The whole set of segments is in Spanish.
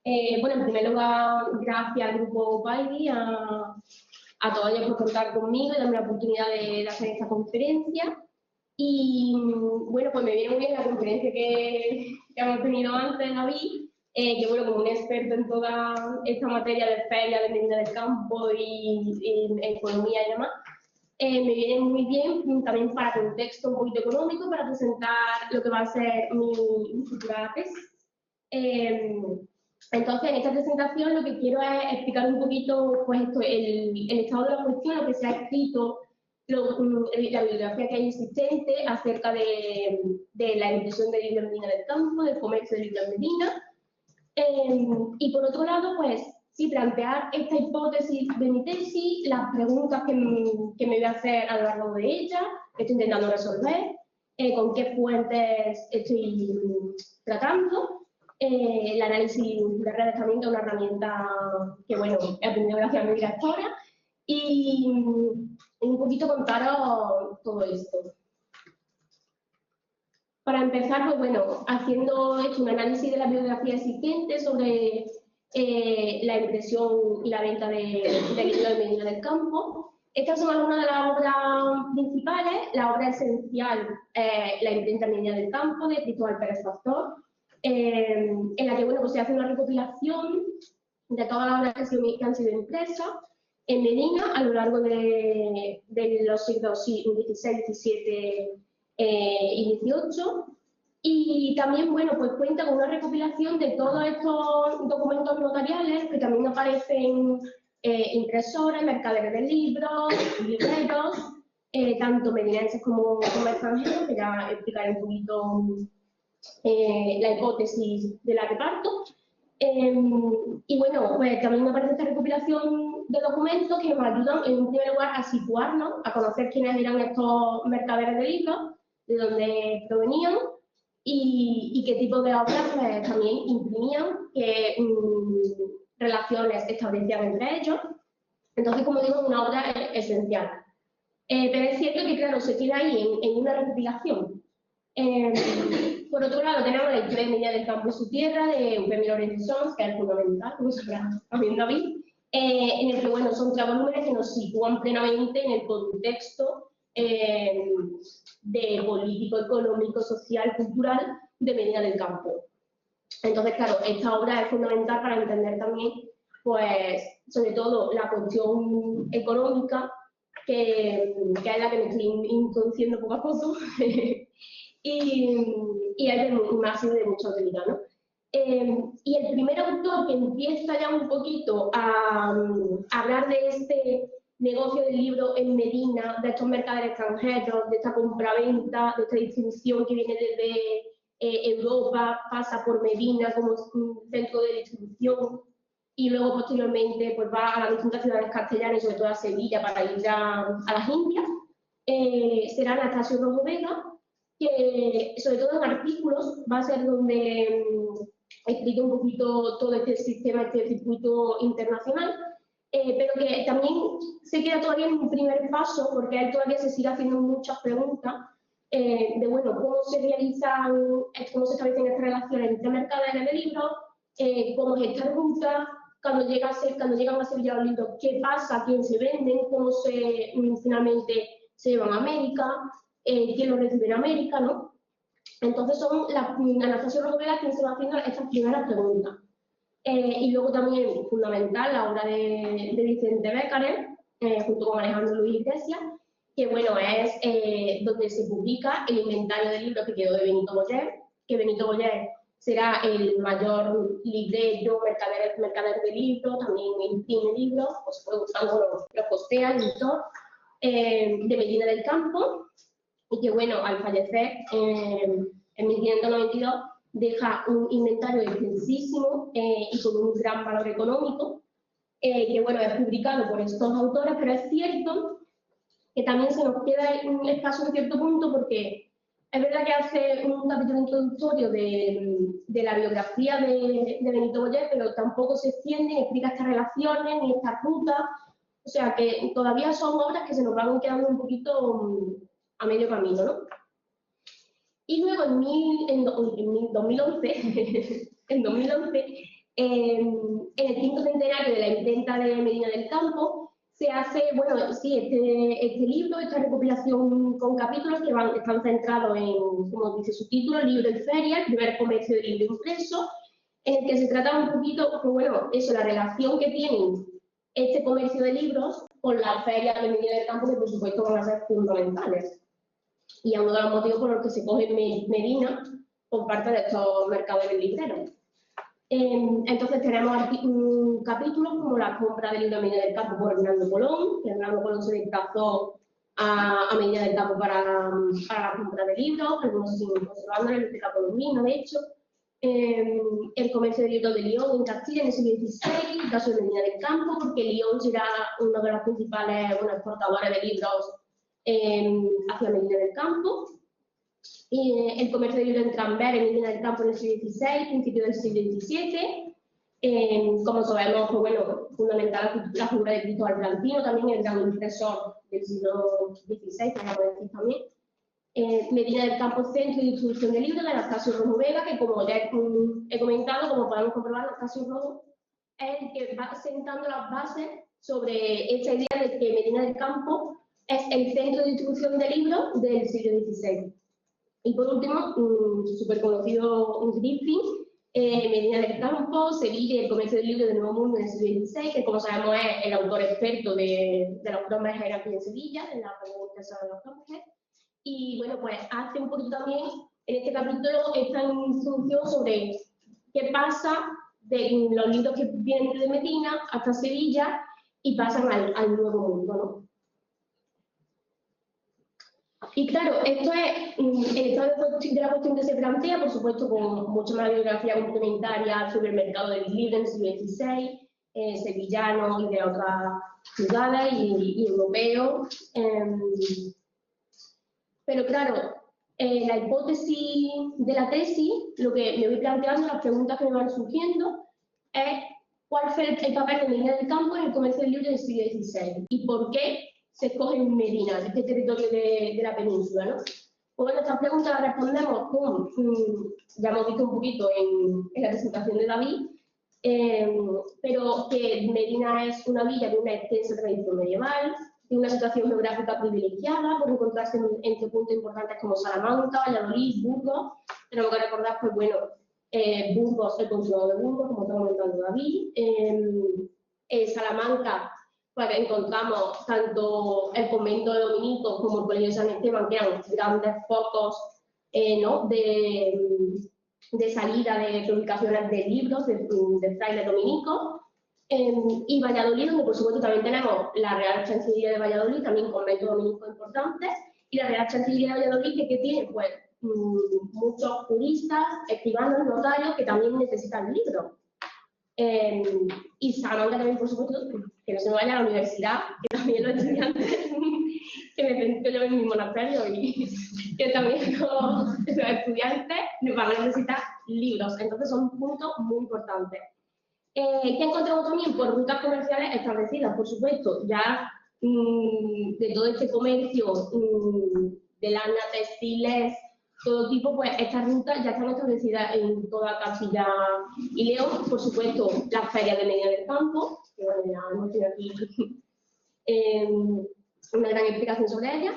Bueno, en primer lugar, gracias al grupo PAIDI, a todos ellos por contar conmigo y darme la oportunidad de hacer esta conferencia. Y bueno, pues me viene muy bien la conferencia que hemos tenido antes, David, que bueno, como un experto en toda esta materia de feria, de medida del campo y economía y demás, me viene muy bien también para contexto un poquito económico, para presentar lo que va a ser mi futura tesis. Entonces, en esta presentación lo que quiero es explicar un poquito pues esto, el estado de la cuestión, lo que se ha escrito, la bibliografía que hay existente acerca de la impresión de libros en Medina del Campo, del comercio de libros en Medina. Y por otro lado, pues sí, plantear esta hipótesis de mi tesis, las preguntas que me voy a hacer a lo largo de ella, que estoy intentando resolver, con qué fuentes estoy tratando. El análisis de redes también, que es una herramienta que, bueno, he aprendido gracias a mi directora, y un poquito contaros todo esto. Para empezar, pues bueno, haciendo un análisis de la bibliografía existente sobre la impresión y la venta de libros de Medina del Campo. Estas son algunas de las obras principales. La obra esencial, la imprenta Medina del Campo, de Cristóbal Pérez Pastor, en la que bueno, pues se hace una recopilación de todas las obras que han sido impresas en Medina a lo largo de los siglos XVI, XVII y XVIII. Y también, bueno, pues cuenta con una recopilación de todos estos documentos notariales que también aparecen impresores, mercaderes de libros, libreros, tanto medinenses como extranjeros, que ya explicaré un poquito la hipótesis de la que parto. Y bueno, pues también me aparece esta recopilación de documentos que nos ayudan, en un primer lugar, a situarnos, a conocer quiénes eran estos mercaderes de libros, de dónde provenían y qué tipo de obras pues, también imprimían, qué relaciones establecían entre ellos. Entonces, como digo, es una obra esencial. Pero es cierto que, claro, se queda ahí en una recopilación. Por otro lado, tenemos la historia de Medina del Campo y su tierra, de Eufemio Lorenzo Sons, que es fundamental, como sabrá también David, en el que, bueno, son tres volúmenes que nos sitúan plenamente en el contexto de político, económico, social, cultural de Medina del Campo. Entonces, claro, esta obra es fundamental para entender también, pues, sobre todo la cuestión económica, que es la que me estoy introduciendo poco a poco, y es de mucha utilidad, ¿no? Y el primer autor que empieza ya un poquito a hablar de este negocio del libro en Medina, de estos mercaderes extranjeros, de esta compraventa, de esta distribución que viene desde Europa, pasa por Medina como centro de distribución y luego posteriormente pues va a las distintas ciudades castellanas y sobre todo a Sevilla para ir a las Indias, será Anastasio Rojo Vega, que sobre todo en artículos va a ser donde explique un poquito todo este sistema, este circuito internacional, pero que también se queda todavía en un primer paso porque él todavía se sigue haciendo muchas preguntas de, bueno, cómo se realizan, cómo se establecen estas relaciones entre mercaderes de libros, cómo es esta ruta, cuando llegan a Sevilla los libros, qué pasa, quién se venden, cómo finalmente se llevan a América, quién los recibe en América, ¿no? Entonces son Anastasio Rojo Vega quien se va haciendo estas primeras preguntas. Y luego también fundamental la obra de Vicente Beccarer, junto con Alejandro Luis Iglesias, que bueno, es donde se publica el inventario de libros que quedó de Benito Boller, que Benito Boller será el mayor librero, mercader de libros, también imprime libros, pues fue buscando los postea, el editor, de Medina del Campo, y que bueno, al fallecer en 1592 deja un inventario extensísimo y con un gran valor económico, que bueno, es publicado por estos autores, pero es cierto que también se nos queda un espacio en cierto punto porque es verdad que hace un capítulo introductorio de la biografía de Benito Boller, pero tampoco se extiende ni explica estas relaciones ni estas rutas, o sea que todavía son obras que se nos van quedando un poquito a medio camino, ¿no? Y luego en 2011, En el quinto centenario de la imprenta de Medina del Campo se hace, bueno, sí, este libro, esta recopilación con capítulos que están centrados en, como dice su título, Libro y Feria, el primer comercio de libro impreso, en el que se trata un poquito, pues bueno, eso, la relación que tienen este comercio de libros con las ferias de Medina del Campo, que por supuesto van a ser fundamentales. Y es uno de los motivos por los que se coge Medina por parte de estos mercaderes libreros. Entonces tenemos capítulos como la compra del libro de Medina del Campo por Hernando Colón, que Hernando Colón se desplazó a Medina del Campo para la compra de libros, algunos siguen conservándolo, en este caso Colomino, de hecho. El comercio de libros de Lyon en Castilla en el siglo XVI, el caso de Medina del Campo, porque Lyon será uno de los principales exportadores de libros hacia Medina del Campo. El comercio de libros en Trambert, en Medina del Campo en el siglo XVI, principio del siglo XVII. Como sabemos, pues bueno, fundamental la figura de Cristóbal Blanquino, también el gran impresor del siglo XVI, podemos decir también. Medina del Campo, centro de distribución de libros de Anastasio Rojo Vega, que como ya he comentado, como podemos comprobar, Anastasio Rojo es el que va sentando las bases sobre esta idea de que Medina del Campo es el centro de distribución de libros del siglo XVI. Y por último, súper conocido Griffin, Medina del Campo, Sevilla y el comercio del libro del Nuevo Mundo en el siglo XVI, que como sabemos es el autor experto de los Cromwell aquí en Sevilla, en la Revolución de los Cromwell. Y bueno, pues hace un poquito también en este capítulo esta instrucción sobre qué pasa de los libros que vienen de Medina hasta Sevilla y pasan al Nuevo Mundo, ¿no? Y claro, esto es el estado de la cuestión que se plantea, por supuesto, con mucha más bibliografía complementaria sobre el mercado del libro en el siglo XVI, sevillano y de otras ciudades y europeos. Pero claro, la hipótesis de la tesis, lo que me voy planteando, las preguntas que me van surgiendo, es cuál fue el papel de Medina del Campo en el comercio del libro del siglo XVI y por qué se escoge Medina, este territorio de la península, ¿no? Pues bueno, estas preguntas las respondemos con, ya hemos visto un poquito en la presentación de David, pero que Medina es una villa de una extensa tradición medieval, de una situación geográfica privilegiada, por encontrarse entre puntos importantes como Salamanca, Valladolid, Burgos. Tenemos que recordar, pues bueno, Burgos, el consulado de Burgos, como está comentando David. Salamanca, pues encontramos tanto el convento de dominicos como el colegio de San Esteban, que eran grandes focos ¿no? de salida de publicaciones de libros de frailes dominicos. Y Valladolid, donde por supuesto también tenemos la Real Chancillería de Valladolid, también conventos dominicos importantes, y la Real Chancillería de Valladolid que tiene pues muchos juristas, escribanos, notarios que también necesitan libros. Y Salamanca también, por supuesto, que no se me vaya a la universidad, que también los estudiantes, que me centro yo en mi monasterio y que también los estudiantes van a necesitar libros. Entonces son puntos muy importantes. ¿Qué encontramos también? Pues rutas comerciales establecidas, por supuesto, ya de todo este comercio de lana, textiles, todo tipo, pues estas rutas ya están establecidas en toda Castilla y León. Por supuesto, las ferias de Medina del Campo, que bueno, ya hemos tenido aquí una gran explicación sobre ellas,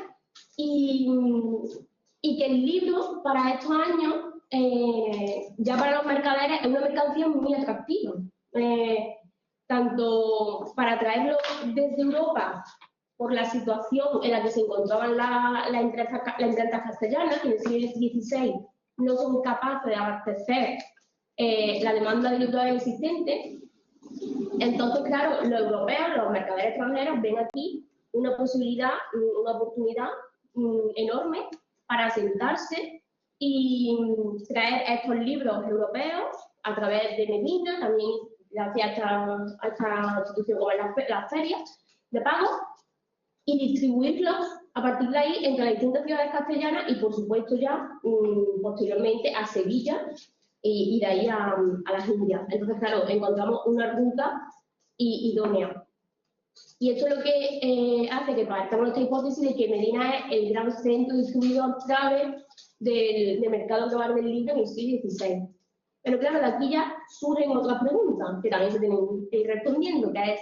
y que el libro para estos años, ya para los mercaderes, es una mercancía muy atractiva. Tanto para traerlo desde Europa por la situación en la que se encontraban las imprentas castellanas, que en el siglo XVI no son capaces de abastecer la demanda de libros existente. Entonces, claro, los europeos, los mercaderes extranjeros ven aquí una posibilidad, una oportunidad enorme para sentarse y traer estos libros europeos a través de Medina, también gracias a esta institución como las ferias de pago, y distribuirlos a partir de ahí entre las distintas ciudades castellanas y, por supuesto, ya posteriormente a Sevilla y de ahí a las Indias. Entonces, claro, encontramos una ruta idónea. Y esto es lo que hace que partamos de esta hipótesis de que Medina es el gran centro distribuidor clave del mercado global del libro en el siglo XVI. Pero claro, de aquí ya surgen otras preguntas que también se tienen que ir respondiendo, que es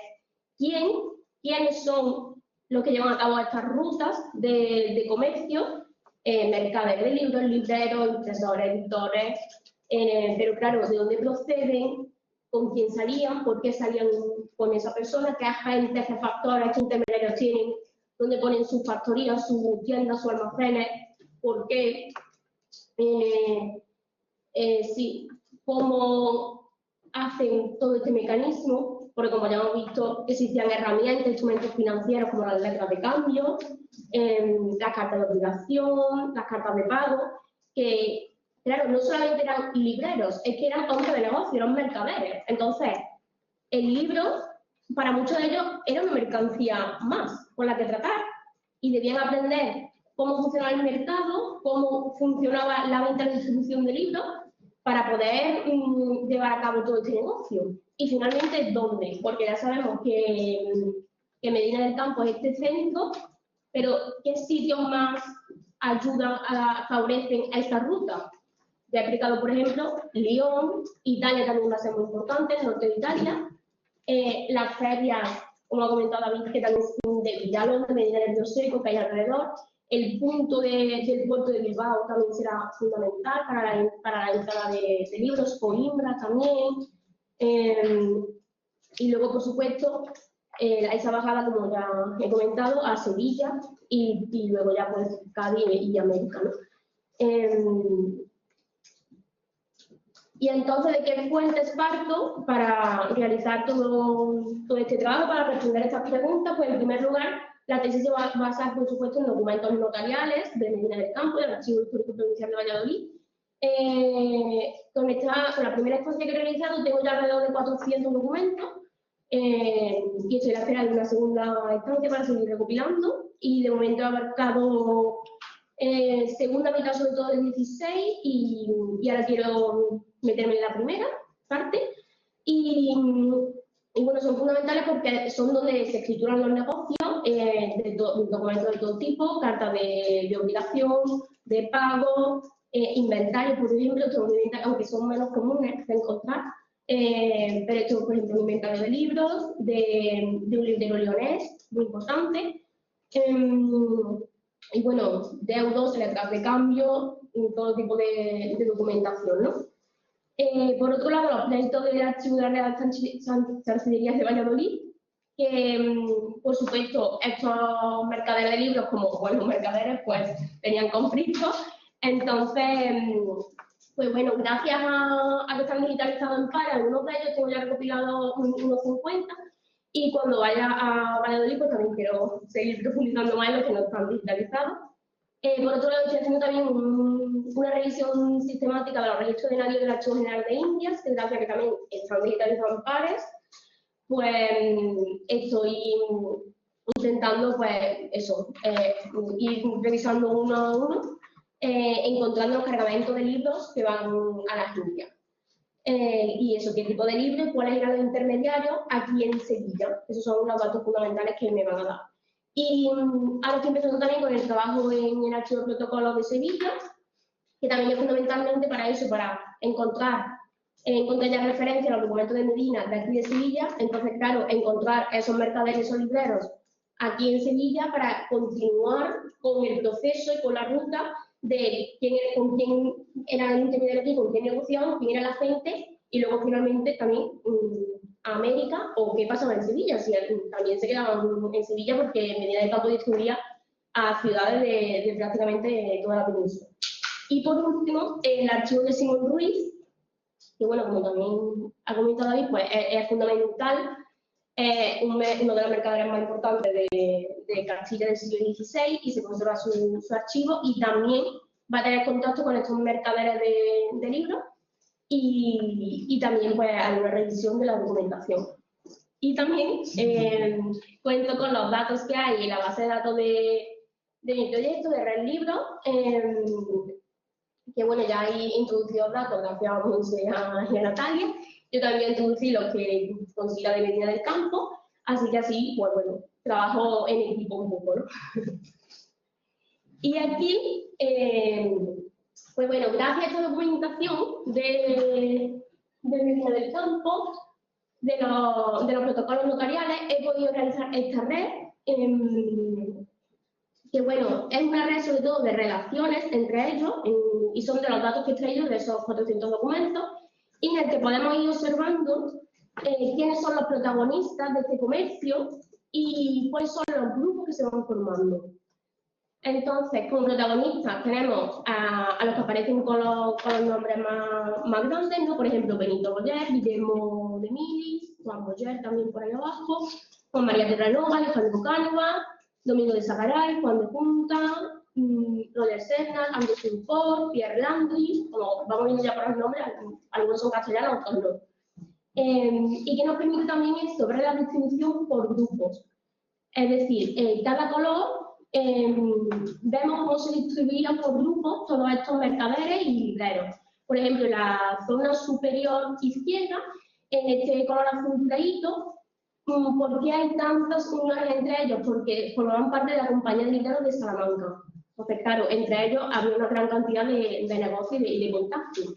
¿quiénes son los que llevan a cabo estas rutas de comercio? Mercaderes de libros, libreros, impresores, editores, pero claro, ¿de dónde proceden? ¿Con quién salían? ¿Por qué salían con esa persona? ¿Qué agentes, qué factores, qué intermediarios tienen? ¿Dónde ponen sus factorías, sus tiendas, sus almacenes? ¿Por qué? Sí, ¿cómo hacen todo este mecanismo? Porque como ya hemos visto, existían herramientas, instrumentos financieros como las letras de cambio, las cartas de obligación, las cartas de pago, que, claro, no solamente eran libreros, es que eran hombres de negocio, eran mercaderes. Entonces, el libro, para muchos de ellos, era una mercancía más con la que tratar y debían aprender cómo funcionaba el mercado, cómo funcionaba la venta y distribución de libros para poder llevar a cabo todo este negocio. Y finalmente, ¿dónde? Porque ya sabemos que Medina del Campo es este centro, pero ¿qué sitios más ayudan, favorecen a esta ruta? Ya he explicado, por ejemplo, Lyon, Italia también va a ser muy importante, el norte de Italia, las ferias, como ha comentado David, que también son de Villalón, de Medina del Río Seco, que hay alrededor. El punto del puerto de Bilbao también será fundamental para la entrada de libros, Coimbra también. Y luego, por supuesto, esa bajada, como ya he comentado, a Sevilla y luego ya pues Cádiz y América, ¿no? Y entonces, ¿de qué fuentes parto para realizar todo este trabajo, para responder estas preguntas? Pues, en primer lugar, la tesis se va a basar, por supuesto, en documentos notariales de Medina del Campo, del Archivo Histórico Provincial de Valladolid. Con la primera exposición que he realizado tengo ya alrededor de 400 documentos y estoy a la espera de una segunda instancia para seguir recopilando. Y de momento he abarcado segunda mitad sobre todo del 16 y ahora quiero meterme en la primera parte. Y bueno, son fundamentales porque son donde se escrituran los negocios, documentos de todo tipo, cartas de obligación, de pago, inventarios, por ejemplo, aunque son menos comunes de encontrar, pero esto, por ejemplo, un inventario de libros, de un librero leonés, muy importante. Y bueno, deudos, letras de cambio, todo tipo de documentación, ¿no? Por otro lado, los pleitos del Archivo de la Real Chancillería de Valladolid, que, por supuesto, estos mercaderes de libros, como buenos mercaderes, pues tenían conflictos. Entonces, pues bueno, gracias a que están digitalizados en PARA, algunos de ellos tengo ya recopilado unos 50, y cuando vaya a Valladolid, pues también quiero seguir profundizando más en los que no están digitalizados. Por otro lado, estoy haciendo también una revisión sistemática de los registros de navíos del Archivo General de Indias, que gracias a que también están digitalizados en pares, pues estoy intentando, pues eso, ir revisando uno a uno, encontrando los cargamentos de libros que van a las Indias. Y eso, qué tipo de libros, cuáles eran los intermediarios aquí en Sevilla. Esos son los datos fundamentales que me van a dar. Y ahora estoy empezando también con el trabajo en el Archivo de Protocolos de Sevilla, que también es fundamentalmente para eso, para encontrar ya referencia a los documentos de Medina de aquí de Sevilla. Entonces, claro, encontrar esos mercaderes, esos libreros aquí en Sevilla para continuar con el proceso y con la ruta de con quién era el intermediario aquí, con quién negociaban, quién era la gente, y luego finalmente también a América, o qué pasaba en Sevilla, si también se quedaban en Sevilla porque Medina del Campo distribuía a ciudades de prácticamente toda la península. Y por último, el archivo de Simón Ruiz, que bueno, como también ha comentado David, pues es fundamental, uno de los mercaderes más importantes de Castilla del siglo XVI, y se conserva su archivo, y también va a tener contacto con estos mercaderes de libros, y también pues hay una revisión de la documentación. Y también cuento con los datos que hay en la base de datos de mi proyecto de Red Libro, que bueno, ya hay introducido datos gracias a Monse y a Natalia. Yo también introducí los que consiga de Medina del Campo, así que así, pues bueno, trabajo en equipo un poco, ¿no? Y aquí, pues bueno, gracias a esta documentación de de Medina del Campo, de los protocolos notariales, he podido realizar esta red, que bueno, es una red sobre todo de relaciones entre ellos, y son de los datos que he extraído de esos 400 documentos, y en el que podemos ir observando quiénes son los protagonistas de este comercio y cuáles son los grupos que se van formando. Entonces, como protagonistas tenemos a los que aparecen con los nombres más grandes, ¿no? Por ejemplo, Benito Boyer, Guillermo de Milis, Juan Boyer también por ahí abajo, Juan María Terranova, Alejandro Cánova, Domingo de Sagaray, Juan de Punta, Roger Serna, Andrés Duport, Pierre Landry, como vamos viendo ya por los nombres, algunos son castellanos, otros no. Y que nos permite también esto, ver la distribución por grupos. Es decir, cada color vemos cómo se distribuían por grupos todos estos mercaderes y libreros. Por ejemplo, en la zona superior izquierda, en este color azul clarito, ¿por qué hay tantas uniones entre ellos? Porque formaban parte de la compañía de libreros de Salamanca. Entonces, claro, entre ellos había una gran cantidad de negocios y de contactos.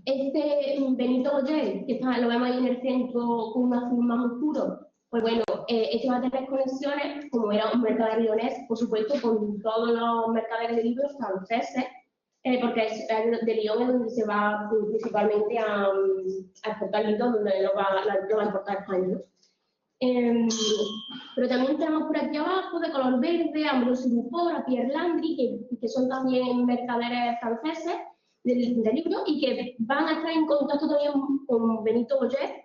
Este Benito Boyer, que lo vemos ahí en el centro con un azul más oscuro, pues bueno, este va a tener conexiones, como era un mercader leonés, por supuesto, con todos los mercaderes de libros franceses, porque de Lyon es donde se va principalmente a exportar libros, donde lo va a importar España. Pero también tenemos por aquí abajo, de color verde, a Ambrosio Duport, a Pierre Landry, que son también mercaderes franceses del libro y que van a estar en contacto también con Benito Boyer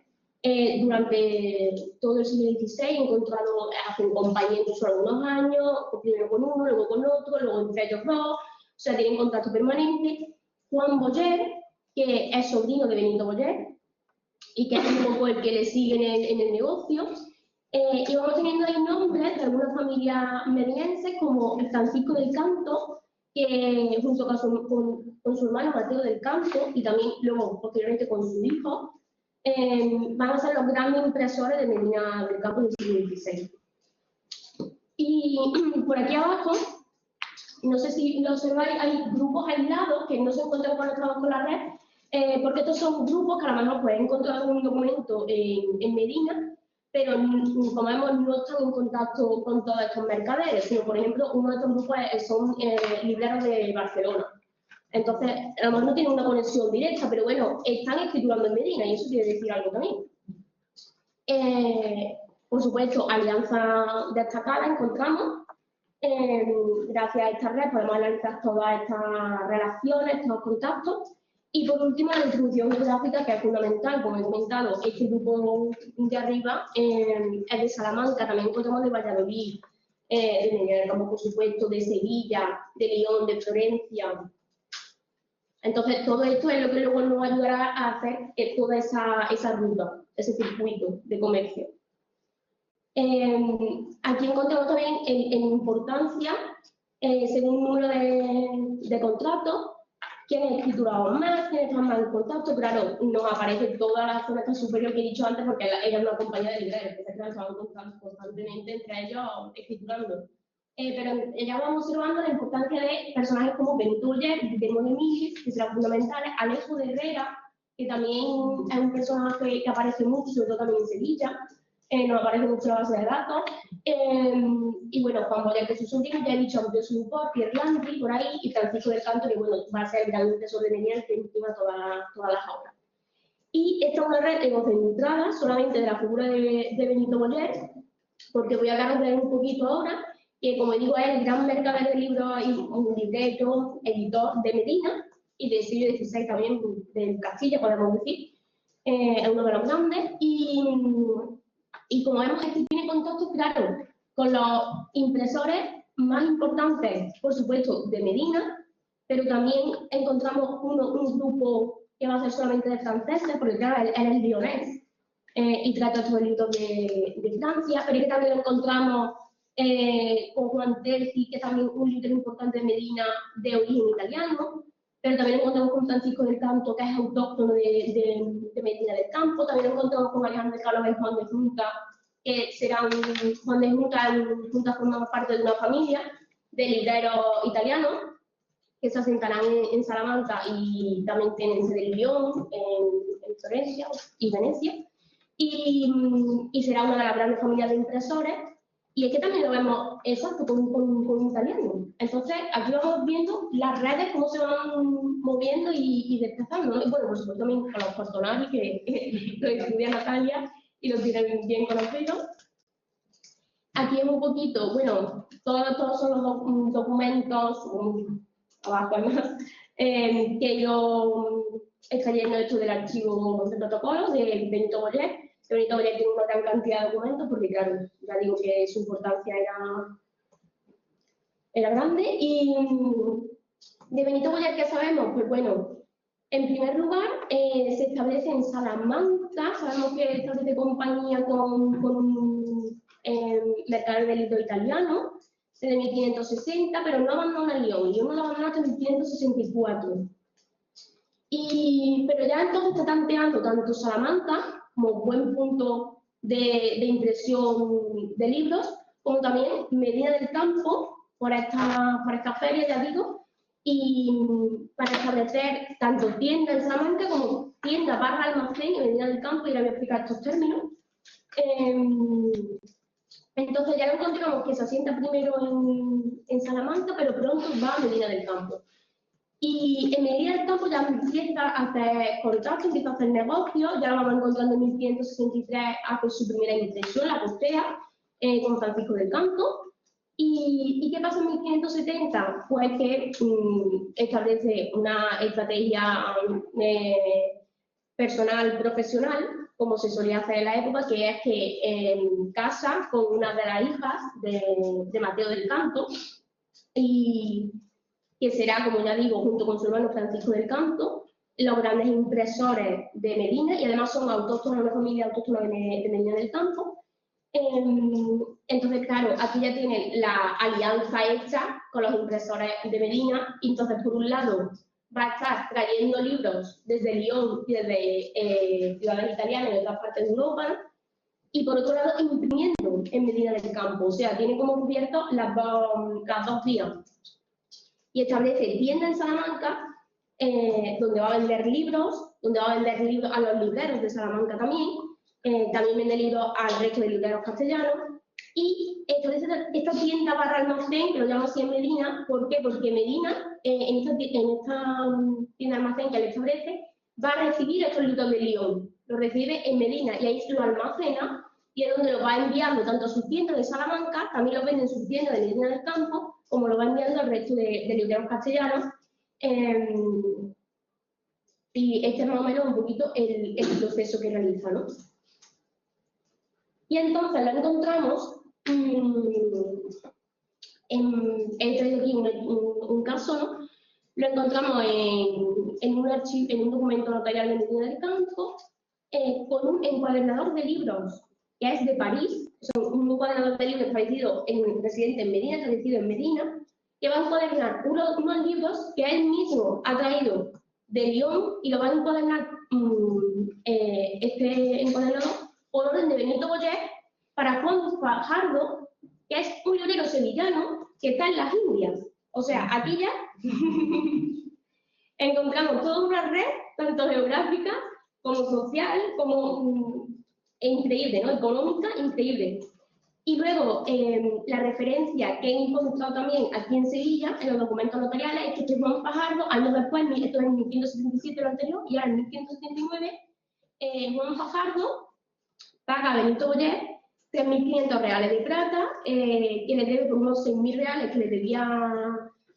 durante todo el siglo XVI, encontrado hacen compañía incluso algunos años, primero con uno, luego con otro, luego entre ellos dos, o sea, tienen contacto permanente. Juan Boyer, que es sobrino de Benito Boyer y que es un poco el que le sigue en el negocio, y vamos teniendo ahí nombres de algunas familias medinenses como el Francisco del Canto, que junto con su hermano Mateo del Campo y también luego posteriormente con su hijo, van a ser los grandes impresores de Medina del Campo del siglo XVI. Y por aquí abajo, no sé si lo observáis, hay grupos aislados que no se encuentran conectados con la red, porque estos son grupos que a lo mejor pueden encontrar un documento en Medina, pero como vemos no están en contacto con todos estos mercaderes, sino por ejemplo uno de estos grupos son libreros de Barcelona. Entonces, a lo mejor no tienen una conexión directa, pero bueno, están escriturando en Medina y eso quiere decir algo también. Por supuesto, alianzas destacadas encontramos. Gracias a esta red podemos analizar todas estas relaciones, estos contactos. Y por último, la distribución geográfica, que es fundamental, como he comentado, este grupo de arriba es de Salamanca, también encontramos de Valladolid, de Medina del Campo, por supuesto, de Sevilla, de Lyon, de Florencia. Entonces, todo esto es lo que luego nos ayudará a hacer toda esa ruta, ese circuito de comercio. Aquí encontramos también en importancia, según el número de contratos, quiénes escrituraban más, quiénes están más en contacto. Claro, nos aparece toda la zona superior que he dicho antes porque era una compañía de libreros, que se estaban constantemente entre ellos escriturando. Pero ya vamos observando la importancia de personajes como Benito Boyer, Guillermo de Milis, que serán fundamentales, Alejo de Herrera, que también es un personaje que aparece mucho, sobre todo también en Sevilla, nos aparece mucho en la base de datos, y bueno, Juan Boyer, que sus últimos, ya he dicho, Ambrosio Duport, Pierre Landry, por ahí, y Francisco del Canto, que bueno, va a ser el gran impresor de Medina, que imprima todas las obras. Y esta es una red egocentrada solamente de la figura de Benito Boyer, porque voy a hablar de él un poquito ahora, que como digo es el gran mercader de libros y un librero, editor de Medina y del siglo XVI también, del Castilla, podemos decir, es uno de los grandes, y como vemos aquí tiene contactos, claro, con los impresores más importantes, por supuesto, de Medina, pero también encontramos un grupo que va a ser solamente de franceses, porque claro, él es lionés, y trata estos libros de Francia, pero es que también lo encontramos con Juan Terzi, que es también un libro importante de Medina de origen italiano, pero también encontramos con Francisco del Canto, que es autóctono de Medina del Campo, también encontramos con Alejandro Carlos y Juan de Junta, que será Juan de Junta forma parte de una familia de libreros italianos, que se asentarán en Salamanca y también tienen sede en Lyon, en Florencia y Venecia. Y será una de las grandes familias de impresores. Y es que también lo vemos, exacto, con un italiano. Entonces, aquí vamos viendo las redes, cómo se van moviendo y desplazando, ¿no? Y bueno, por supuesto también con los Portonari, que lo estudia Natalia y los tienen bien conocidos. Aquí es un poquito, bueno, todos son los documentos, abajo además, que yo estoy leyendo esto del archivo de protocolo de Benito Boyer. Benito Boyer tiene una gran cantidad de documentos porque, claro, ya digo que su importancia era grande. Y de Benito Boyer, ¿qué sabemos? Pues bueno, en primer lugar, se establece en Salamanca, sabemos que establece compañía con un mercader de libro italiano, desde 1560, pero no abandona Lyon. Lyon no lo abandona hasta 1564. Pero ya entonces está tanteando tanto Salamanca como buen punto de impresión de libros, como también Medina del Campo, por esta feria, ya digo, y para establecer tanto tienda en Salamanca como tienda barra almacén en Medina del Campo, y ahora voy a explicar estos términos. Entonces ya lo encontramos que se asienta primero en Salamanca, pero pronto va a Medina del Campo. Y en Medina del Campo ya empieza a hacer contactos, empieza a hacer negocios, ya lo vamos encontrando en 1563, hace su primera impresión, la postea, con Francisco del Campo. ¿Y qué pasa en 1570? Pues que establece una estrategia personal, profesional, como se solía hacer en la época, que es que casa con una de las hijas de Mateo del Campo, y que será, como ya digo, junto con su hermano Francisco del Campo, los grandes impresores de Medina, y además son autóctonos, una familia autóctona de Medina del Campo. Entonces, claro, aquí ya tienen la alianza hecha con los impresores de Medina, y entonces, por un lado, va a estar trayendo libros desde Lyon y desde ciudades italianas y otras partes de Europa, y por otro lado, imprimiendo en Medina del Campo. O sea, tiene como cubierto las dos vías. Y establece tienda en Salamanca, donde va a vender libros, a los libreros de Salamanca también, también vende libros al resto de libreros castellanos, y establece esta tienda barra almacén, que lo llamo así en Medina. ¿Por qué? Porque Medina, en esta tienda almacén que él establece, va a recibir estos libros de Lyon, lo recibe en Medina y ahí lo almacena, y es donde lo va enviando tanto a sus tiendas de Salamanca, también lo vende en sus tiendas de Medina del Campo, como lo va enviando al resto de libreros castellanos. Y este es más o menos un poquito el proceso que realiza, ¿no? Y entonces lo encontramos, he traído aquí un caso, ¿no? Lo encontramos en un documento notarial de Medina del Campo, con un encuadernador de libros, que es de París, un encuadernador de libros residente en Medina, establecido en Medina, que va a encuadernar unos libros que él mismo ha traído de Lyon, y lo va a encuadernar este encuadernador por orden de Benito Boyer para Juan Fajardo, que es un librero sevillano que está en las Indias. O sea, aquí ya encontramos toda una red, tanto geográfica como social, como increíble, ¿no? Económica, increíble. Y luego, la referencia que he encontrado también aquí en Sevilla, en los documentos notariales, es que Juan Fajardo, años después, esto es en 1577 lo anterior, y ahora en 1579, Juan Fajardo paga a Benito Boyer 3.500 reales de plata, que le debe por unos 6.000 reales que le debía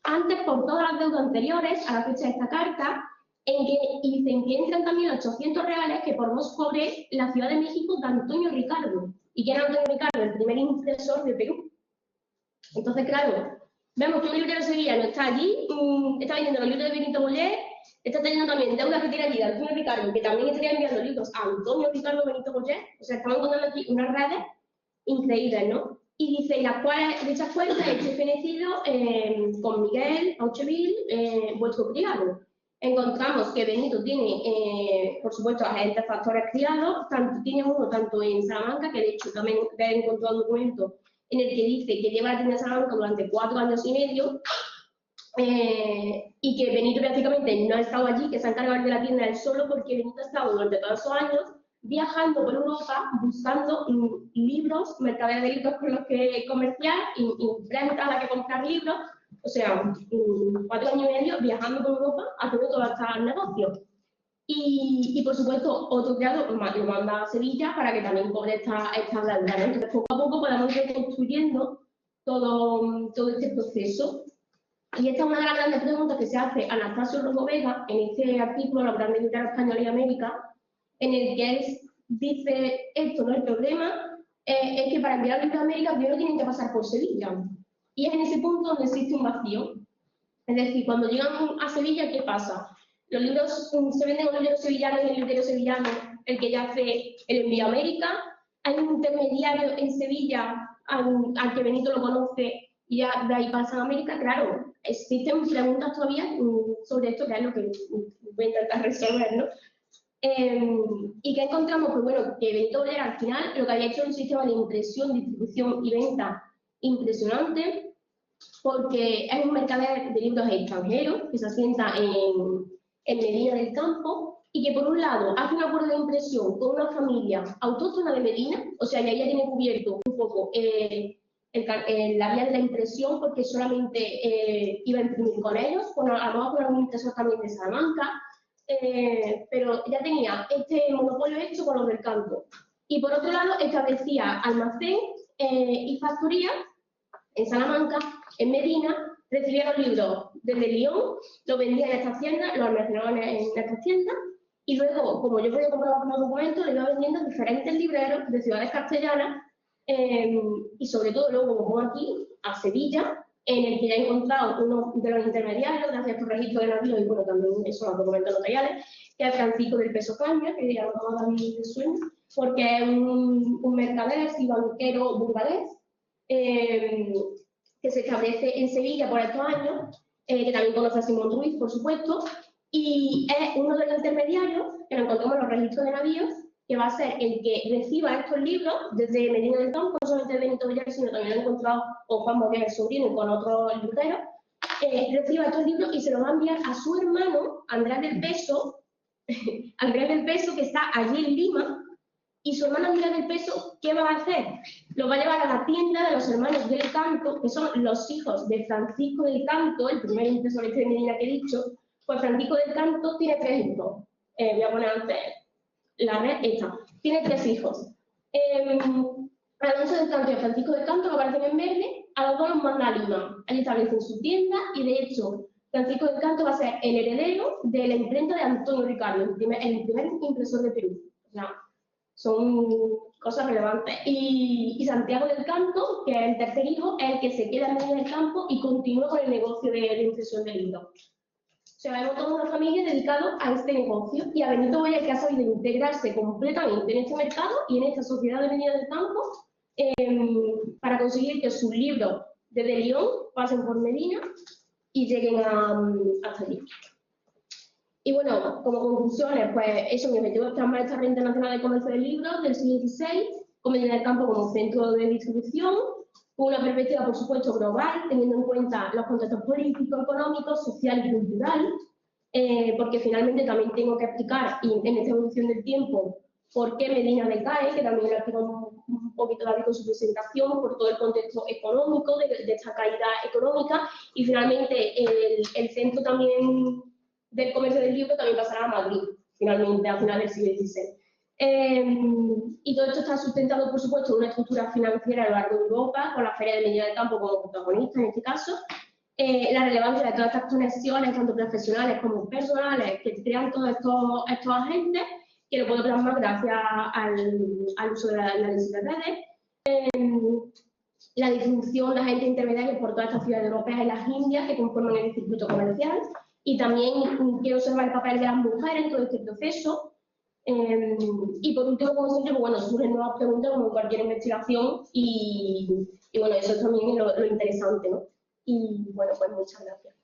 antes por todas las deudas anteriores a la fecha de esta carta, y se entran también 800 reales que por vos cobre la Ciudad de México de Antonio Ricardo. ¿Y quién era Antonio Ricardo? El primer impresor de Perú. Entonces, claro, vemos que un librero sevillano está allí, está vendiendo los libros de Benito Boyer, está teniendo también deudas que tiene allí de Antonio Ricardo, que también estaría enviando libros a Antonio Ricardo Benito Boyer. O sea, estamos encontrando aquí unas redes increíbles, ¿no? Y dice, las cuales de esas cuentas he fenecido con Miguel Aucheville, vuestro criado. Encontramos que Benito tiene, por supuesto, agentes factores criados, tiene uno tanto en Salamanca, que de hecho también he encontrado un documento en el que dice que lleva la tienda de Salamanca durante 4 años y medio, y que Benito prácticamente no ha estado allí, que se ha encargado de la tienda él solo, porque Benito ha estado durante todos esos años viajando por Europa buscando libros, mercaderes de libros con los que comerciar, imprenta a la que comprar libros, o sea, 4 años y medio viajando por Europa haciendo todos estos negocios. Y por supuesto, otro criado lo manda a Sevilla para que también cobre esta deuda, ¿no? Entonces, poco a poco podemos ir construyendo todo este proceso. Y esta es una de las grandes preguntas que se hace Anastasio Rojo Vega en este artículo, Los grandes literarios españoles y América, en el que él dice, esto no es el problema, es que para enviar libros a América primero tienen que pasar por Sevilla. Y es en ese punto donde existe un vacío. Es decir, cuando llegan a Sevilla, ¿qué pasa? Los libros, se venden los libros sevillanos en el librero sevillano, el que ya hace el envío a América. Hay un intermediario en Sevilla al que Benito lo conoce y ya de ahí pasa a América. Claro, existen preguntas todavía sobre esto, que es lo que voy a intentar resolver, ¿no? ¿Y qué encontramos? Pues bueno, que Benito Bollera al final lo que había hecho es un sistema de impresión, distribución y venta impresionante, porque es un mercader de libros extranjeros que se asienta en Medina del Campo y que por un lado hace un acuerdo de impresión con una familia autóctona de Medina, o sea, ya tiene cubierto un poco la vía de la impresión porque solamente iba a imprimir con ellos, bueno, a lo mejor con un impresor también de Salamanca, pero ya tenía este monopolio hecho con los del campo. Y por otro lado establecía almacén y factoría en Salamanca, en Medina, recibía los libros desde Lyon, los vendía en estas tiendas, los almacenaban en estas tiendas, y luego, como yo podía comprar los documentos, los iba vendiendo en diferentes libreros de ciudades castellanas, y sobre todo luego, como aquí, a Sevilla, en el que ya he encontrado uno de los intermediarios, gracias a estos registros de navíos, y bueno, también son los documentos notariales, que es Francisco del Peso Caña, que ya lo a mí de sueño, porque es un mercader y banquero burgalés, que se establece en Sevilla por estos años, que también conoce a Simón Ruiz, por supuesto, y es uno de los intermediarios, que lo encontramos en los registros de navíos, que va a ser el que reciba estos libros desde Medina del Campo, no solamente de Benito Bollera, sino también lo he encontrado con Juan Boquer, el sobrino, y con otros libreros, reciba estos libros y se los va a enviar a su hermano, Andrés del Peso, que está allí en Lima. Y su hermano Andrés del Peso, ¿qué va a hacer? Lo va a llevar a la tienda de los hermanos del Canto, que son los hijos de Francisco del Canto, el primer impresor de Medina que he dicho. Pues Francisco del Canto tiene 3 hijos. Voy a poner antes la red esta. Tiene 3 hijos. Alonso del Canto y Francisco del Canto, que aparecen en verde, a los dos los manda a Lima. Allí establecen su tienda y, de hecho, Francisco del Canto va a ser el heredero de la imprenta de Antonio Ricardo, el primer impresor de Perú. O sea, son cosas relevantes. Y Santiago del Canto, que es el tercer hijo, es el que se queda en medio del campo y continúa con el negocio de impresión de libros. O sea, vemos toda una familia dedicada a este negocio y a Benito Bollera, que ha sabido integrarse completamente en este mercado y en esta sociedad de Medina del Campo para conseguir que sus libros desde Lyon pasen por Medina y lleguen hasta allí. Y bueno, como conclusiones, pues eso, mi objetivo es plasmar esta red internacional de comercio de libros del siglo XVI, con Medina del Campo como centro de distribución, con una perspectiva, por supuesto, global, teniendo en cuenta los contextos políticos, económicos, social y cultural, porque finalmente también tengo que explicar, y en esta evolución del tiempo, por qué Medina decae, que también lo explico un poquito David con su presentación, por todo el contexto económico, de esta caída económica, y finalmente el centro también del comercio del libro también pasará a Madrid, finalmente, a finales del siglo XVI. Y todo esto está sustentado, por supuesto, en una estructura financiera a lo largo de Europa, con la Feria de Medina del Campo como protagonista en este caso, la relevancia de todas estas conexiones, tanto profesionales como personales, que crean todos estos agentes, que lo puedo plasmar gracias al uso de las redes, la distribución de agentes intermediarios por todas estas ciudades europeas y las Indias que conforman el circuito comercial. Y también quiero observar el papel de las mujeres en todo este proceso. Y por último, como siempre, pues bueno, surgen nuevas preguntas como cualquier investigación y bueno, eso también es lo interesante, ¿no? Y bueno, pues muchas gracias.